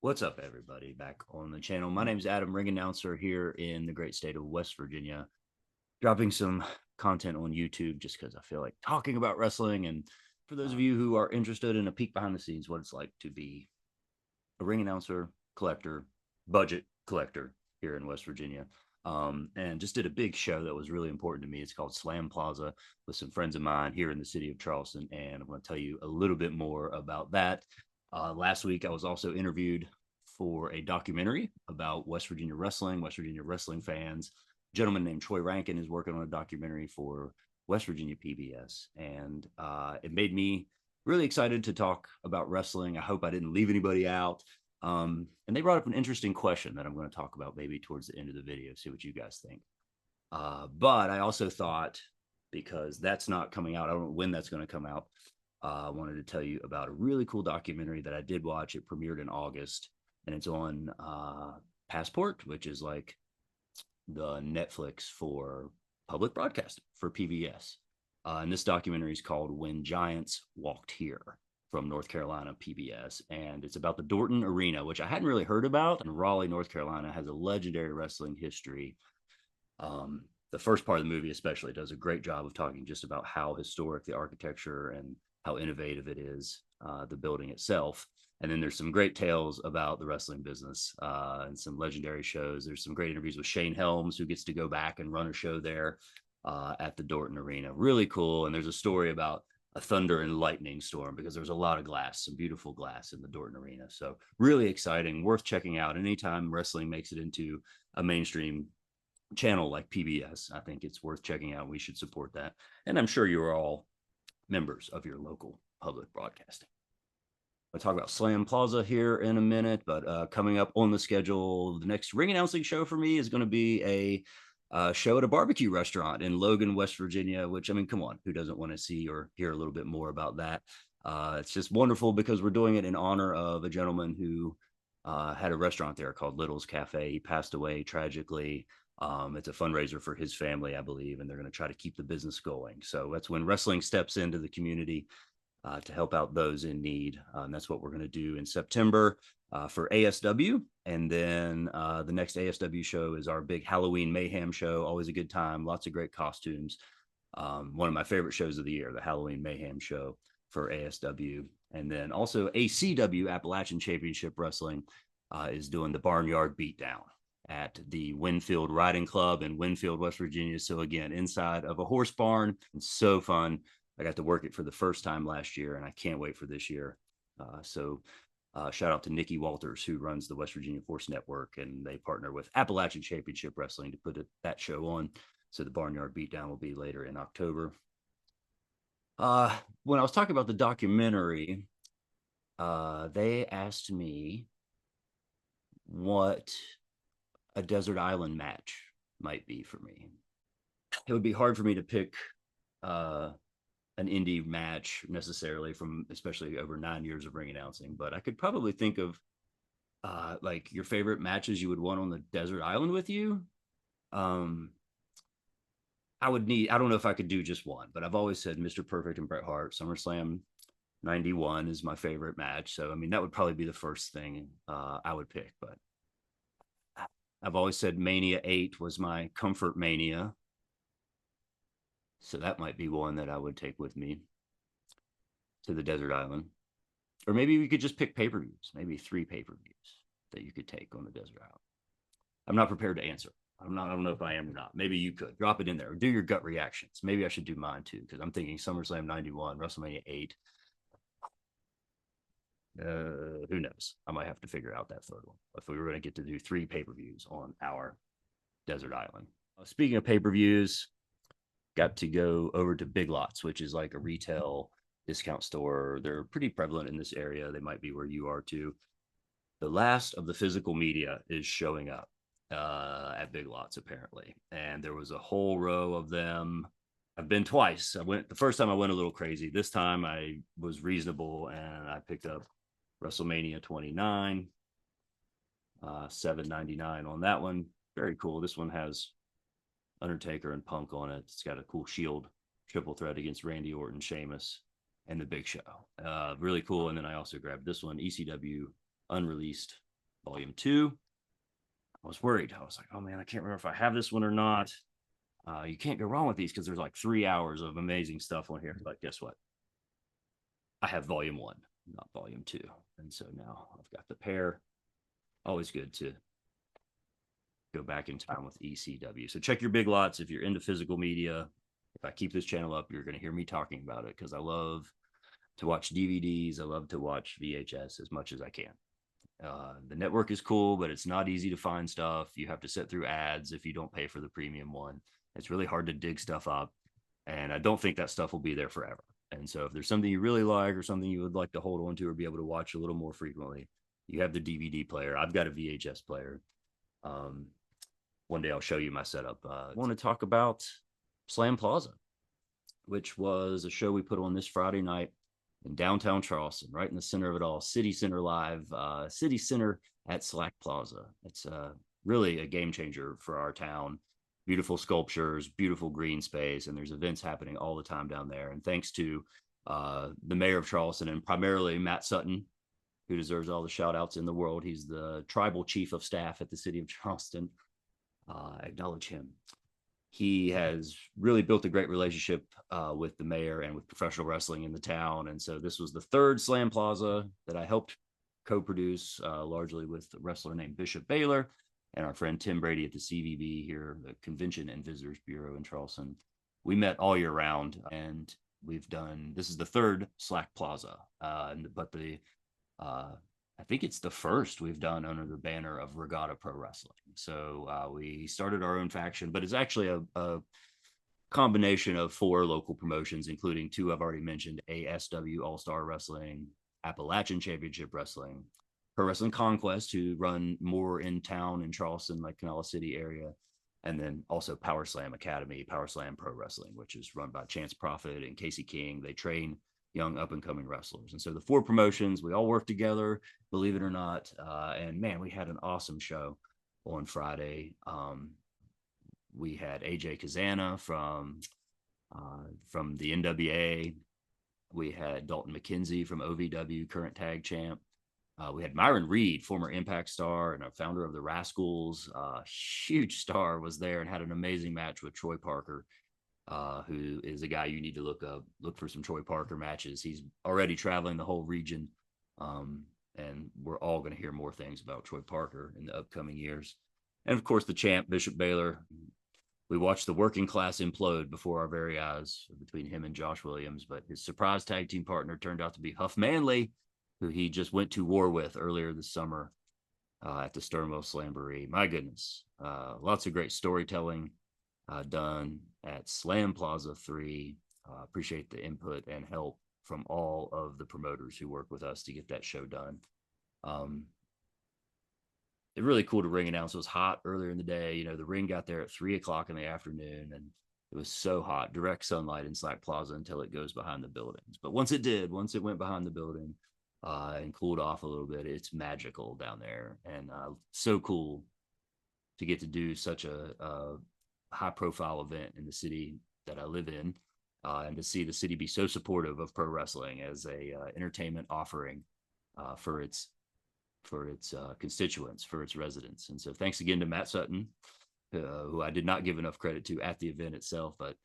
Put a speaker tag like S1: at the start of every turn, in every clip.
S1: What's up, everybody? Back on the channel. My name is Adam, ring announcer here in the great state of West Virginia, dropping some content on YouTube just because I feel like talking about wrestling. And for those of you who are interested in a peek behind the scenes, what it's like to be a ring announcer, collector, budget collector here in West Virginia. And just did a big show that was really important to me. It's called Slam Plaza with some friends of mine here in the city of Charleston. And I'm going to tell you a little bit more about that. Last week, I was also interviewed for a documentary about West Virginia wrestling fans. A gentleman named Troy Rankin is working on a documentary for West Virginia PBS. And it made me really excited to talk about wrestling. I hope I didn't leave anybody out. And they brought up an interesting question that I'm going to talk about maybe towards the end of the video, see what you guys think. But I also thought, because that's not coming out, I don't know when that's going to come out. I wanted to tell you about a really cool documentary that I did watch. It premiered in August, and it's on Passport, which is like the Netflix for public broadcasting for PBS. And this documentary is called When Giants Walked Here from North Carolina PBS. And it's about the Dorton Arena, which I hadn't really heard about. And Raleigh, North Carolina has a legendary wrestling history. The first part of the movie, especially, does a great job of talking just about how historic the architecture and how innovative it is, the building itself. And then there's some great tales about the wrestling business and some legendary shows. There's some great interviews with Shane Helms, who gets to go back and run a show there at the Dorton Arena. Really cool. And there's a story about a thunder and lightning storm because there was a lot of glass, some beautiful glass in the Dorton Arena. So really exciting, worth checking out. Anytime wrestling makes it into a mainstream channel like PBS, I think it's worth checking out. We should support that. And I'm sure you're all members of your local public broadcasting. I'll talk about Slam Plaza here in a minute, but coming up on the schedule, the next ring announcing show for me is going to be a show at a barbecue restaurant in Logan, West Virginia, which, I mean, come on, who doesn't want to see or hear a little bit more about that? It's just wonderful because we're doing it in honor of a gentleman who had a restaurant there called Little's Cafe. He passed away tragically. It's a fundraiser for his family, I believe, and they're going to try to keep the business going. So that's when wrestling steps into the community to help out those in need. And that's what we're going to do in September for ASW. And then the next ASW show is our big Halloween Mayhem show. Always a good time. Lots of great costumes. One of my favorite shows of the year, the Halloween Mayhem show for ASW. And then also ACW, Appalachian Championship Wrestling, is doing the Barnyard Beatdown at the Winfield Riding Club in Winfield, West Virginia. So again, inside of a horse barn. It's so fun. I got to work it for the first time last year, and I can't wait for this year. Shout out to Nikki Walters, who runs the West Virginia Horse Network, and they partner with Appalachian Championship Wrestling to put that show on. So the Barnyard Beatdown will be later in October. When I was talking about the documentary, they asked me what a desert island match might be for me. It would be hard for me to pick an indie match necessarily from especially over 9 years of ring announcing, but I could probably think of like your favorite matches you would want on the desert island with you. I don't know if I could do just one, but I've always said Mr. Perfect and Bret Hart, SummerSlam 91 is my favorite match. So, I mean, that would probably be the first thing I would pick, but I've always said Mania 8 was my comfort Mania. So that might be one that I would take with me to the desert island. Or maybe we could just pick pay-per-views, maybe 3 pay-per-views that you could take on the desert island. I'm not prepared to answer. I don't know if I am or not. Maybe you could drop it in there or do your gut reactions. Maybe I should do mine too, because I'm thinking SummerSlam 91, WrestleMania 8. Who knows? I might have to figure out that third one if we were going to get to do 3 pay-per-views on our desert island. Speaking of pay-per-views, got to go over to Big Lots, which is like a retail discount store. They're pretty prevalent in this area. They might be where you are too. The last of the physical media is showing up at Big Lots apparently, and there was a whole row of them. I've been twice. I went the first time, I went a little crazy. This time I was reasonable and I picked up WrestleMania 29, $7.99 on that one. Very cool. This one has Undertaker and Punk on it. It's got a cool Shield triple threat against Randy Orton, Sheamus, and the Big Show. Really cool. And then I also grabbed this one, ECW unreleased Volume 2. I was worried. I was like, oh man, I can't remember if I have this one or not. You can't go wrong with these because there's like 3 hours of amazing stuff on here. But guess what? I have Volume 1, not Volume 2. And so now I've got the pair. Always good to go back in time with ECW. So check your big lots if you're into physical media. If I keep this channel up, you're going to hear me talking about it because I love to watch DVDs. I love to watch VHS as much as I can. The network is cool, but it's not easy to find stuff. You have to sit through ads if you don't pay for the premium one. It's really hard to dig stuff up. And I don't think that stuff will be there forever. And so if there's something you really like or something you would like to hold on to or be able to watch a little more frequently, you have the DVD player. I've got a VHS player. One day I'll show you my setup. I want to talk about Slam Plaza, which was a show we put on this Friday night in downtown Charleston, right in the center of it all. City Center Live, City Center at Slack Plaza. It's really a game changer for our town. Beautiful sculptures, beautiful green space, and there's events happening all the time down there. And thanks to the mayor of Charleston and primarily Matt Sutton, who deserves all the shout outs in the world. He's the tribal chief of staff at the city of Charleston. Acknowledge him. He has really built a great relationship with the mayor and with professional wrestling in the town. And so this was the third Slam Plaza that I helped co-produce, largely with a wrestler named Bishop Baylor and our friend Tim Brady at the CVB here, the Convention and Visitors Bureau in Charleston. We met all year round, and this is the third Slack Plaza, but I think it's the first we've done under the banner of Regatta Pro Wrestling. So we started our own faction, but it's actually a combination of 4 local promotions, including 2 I've already mentioned: ASW All-Star Wrestling, Appalachian Championship Wrestling, Pro Wrestling Conquest, who run more in town in Charleston, like Canal City area, and then also Power Slam Academy, Power Slam Pro Wrestling, which is run by Chance Prophet and Casey King. They train young up-and-coming wrestlers. And so the 4 promotions, we all work together, believe it or not. And man, we had an awesome show on Friday. We had AJ Kazana from the NWA. We had Dalton McKenzie from OVW, current tag champ. We had Myron Reed, former Impact star and a founder of the Rascals. Huge star, was there and had an amazing match with Troy Parker, who is a guy you need to look for some Troy Parker matches. He's already traveling the whole region. And we're all going to hear more things about Troy Parker in the upcoming years. And of course, the champ, Bishop Baylor. We watched the working class implode before our very eyes between him and Josh Williams, but his surprise tag team partner turned out to be Huff Manley, who he just went to war with earlier this summer at the Sternwell Slamboree. My goodness, lots of great storytelling done at Slam Plaza 3. Appreciate the input and help from all of the promoters who work with us to get that show done. It's really cool to ring announce. It was hot earlier in the day. You know, the ring got there at 3:00 in the afternoon, and it was so hot, direct sunlight in Slack Plaza until it goes behind the buildings. But once it went behind the building and cooled off a little bit, it's magical down there. And so cool to get to do such a high profile event in the city that I live in, and to see the city be so supportive of pro wrestling as a entertainment offering for its constituents, for its residents. And so thanks again to Matt Sutton, who I did not give enough credit to at the event itself, but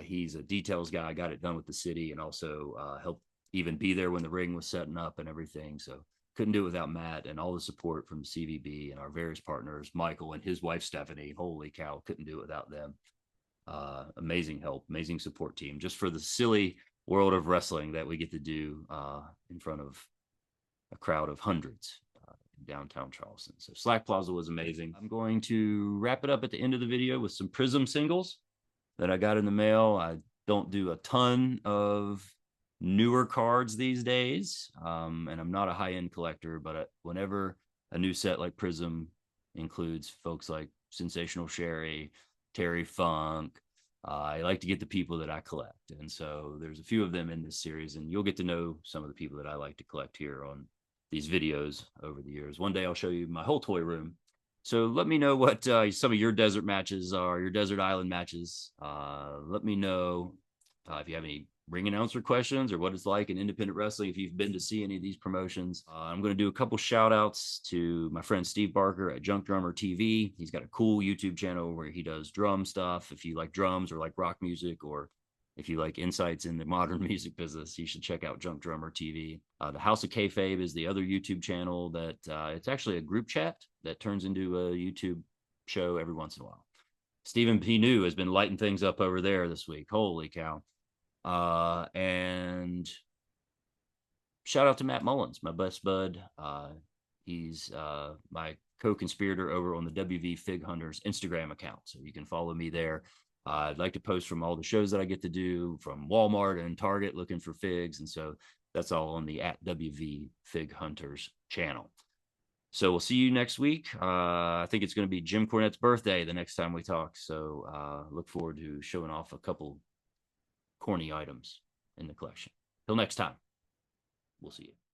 S1: he's a details guy, got it done with the city, and also helped even be there when the ring was setting up and everything. So couldn't do it without Matt and all the support from CVB and our various partners, Michael and his wife, Stephanie. Holy cow, couldn't do it without them. Amazing help, amazing support team, just for the silly world of wrestling that we get to do in front of a crowd of hundreds in downtown Charleston. So Slack Plaza was amazing. I'm going to wrap it up at the end of the video with some Prism singles that I got in the mail. I don't do a ton of newer cards these days, and I'm not a high-end collector, but whenever a new set like Prism includes folks like Sensational Sherry, Terry Funk, I like to get the people that I collect. And so there's a few of them in this series, and you'll get to know some of the people that I like to collect here on these videos over the years. One day I'll show you my whole toy room. So let me know what some of your desert matches are, your desert island matches. Let me know if you have any ring announcer questions or what it's like in independent wrestling if you've been to see any of these promotions. I'm going to do a couple shout outs to my friend Steve Barker at Junk Drummer TV. He's got a cool YouTube channel where he does drum stuff. If you like drums or like rock music, or if you like insights in the modern music business, you should check out Junk Drummer TV. The House of Kayfabe is the other YouTube channel that it's actually a group chat that turns into a YouTube show every once in a while. Stephen P. New has been lighting things up over there this week. Holy cow. And shout out to Matt Mullins, my best bud. He's my co-conspirator over on the WV Fig Hunters Instagram account. So you can follow me there. I'd like to post from all the shows that I get to do from Walmart and Target looking for figs. And so that's all on the at WV Fig Hunters channel. So we'll see you next week. I think it's going to be Jim Cornette's birthday the next time we talk. So look forward to showing off a couple corny items in the collection. Till next time, we'll see you.